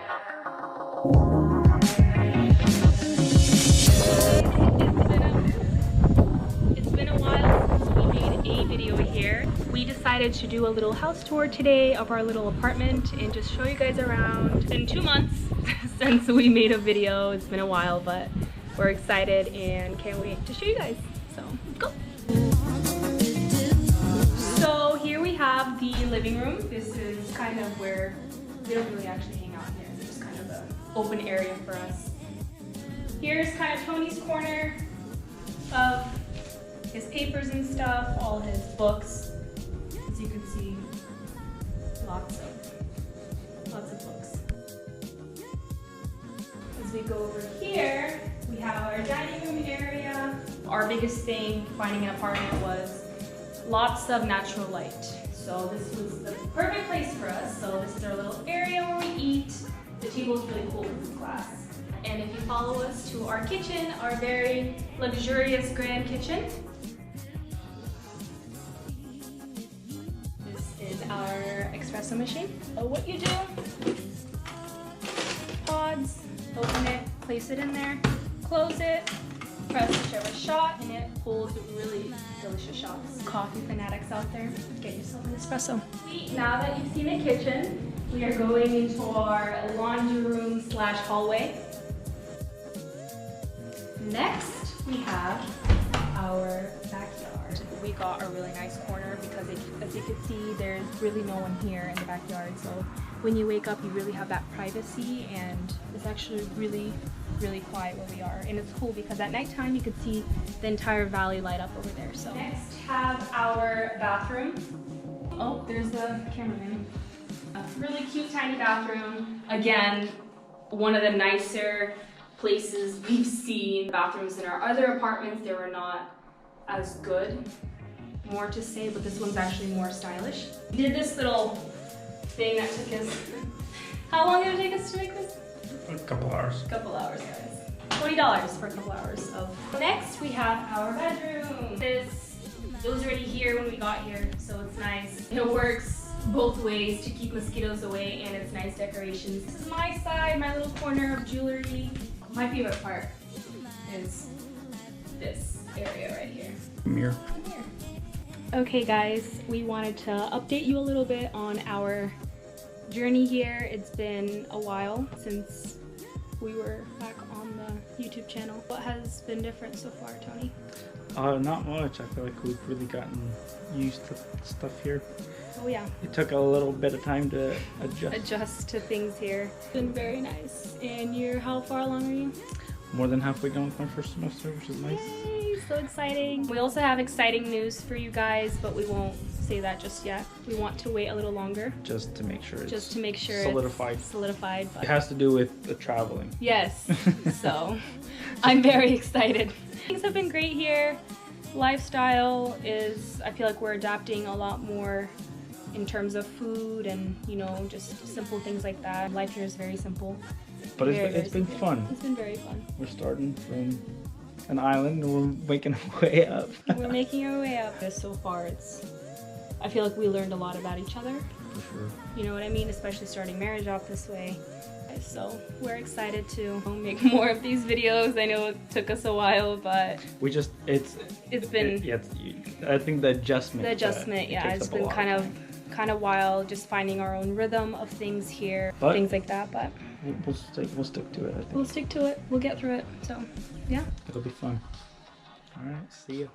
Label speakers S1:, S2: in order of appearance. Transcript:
S1: It's been a while since we made a video here. We decided to do a little house tour today of our little apartment and just show you guys around. It's been 2 months since we made a video. It's been a while, but we're excited and can't wait to show you guys. So let's go. So here we have the living room. This is kind of where we don't really actually hang out here. It's just kind of an open area for us. Here's kind of Tony's corner of his papers and stuff, all his books. As you can see, lots of books. As we go over here, we have our dining room area. Our biggest thing finding an apartment was lots of natural light. So this was the perfect place for us. So this is our little area where we eat. The table is really cool with this glass. And if you follow us to our kitchen, our very luxurious grand kitchen. This is our espresso machine. So what you do, pods, open it, place it in there, close it, press whichever shot, and it pulls really delicious shots. Coffee fanatics out there, get yourself an espresso. Now that you've seen the kitchen, we are going into our laundry room / hallway. Next, we have our backyard. We got a really nice corner because as you can see, there's really no one here in the backyard. So when you wake up, you really have that privacy, and it's actually really quiet where we are. And it's cool because at nighttime, you could see the entire valley light up over there. So next, have our bathroom. Oh, there's the cameraman. A really cute tiny bathroom. Again, one of the nicer places we've seen. Bathrooms in our other apartments, they were not as good. More to say, but this one's actually more stylish. We did this little thing that took us, how long did it take us to make this?
S2: A couple hours.
S1: Couple hours, guys. $20 for a couple hours of. Next, we have our bedroom. It was already here when we got here, so it's nice. It works both ways to keep mosquitoes away, and it's nice decorations. This is my side, my little corner of jewelry. My favorite part is this area right here.
S2: Mirror.
S1: Okay guys, we wanted to update you a little bit on our journey here. It's been a while since we were back on the YouTube channel. What has been different so far, Tony?
S2: Not much. I feel like we've really gotten used to stuff here.
S1: Oh yeah.
S2: It took a little bit of time to
S1: Adjust to things here. It's been very nice. And how far along are you?
S2: More than halfway done with my first semester, which is nice.
S1: Yay, so exciting. We also have exciting news for you guys, but we won't say that just yet. We want to wait a little longer.
S2: Just to make sure it's
S1: solidified. But
S2: it has to do with the traveling.
S1: Yes, so I'm very excited. Things have been great here. Lifestyle is, I feel like we're adapting a lot more in terms of food and, just simple things like that. Life here is very simple.
S2: But it's been fun.
S1: It's been very fun.
S2: We're starting from an island and we're making our way up.
S1: We're making our way up. So far, I feel like we learned a lot about each other.
S2: For sure.
S1: You know what I mean? Especially starting marriage off this way. So we're excited to make more of these videos. I know it took us a while, but
S2: I think the adjustment.
S1: It's been kind of wild, just finding our own rhythm of things here, things like that. But
S2: we'll stick to it. I think
S1: we'll stick to it. We'll get through it. So yeah,
S2: it'll be fun. All right, see you.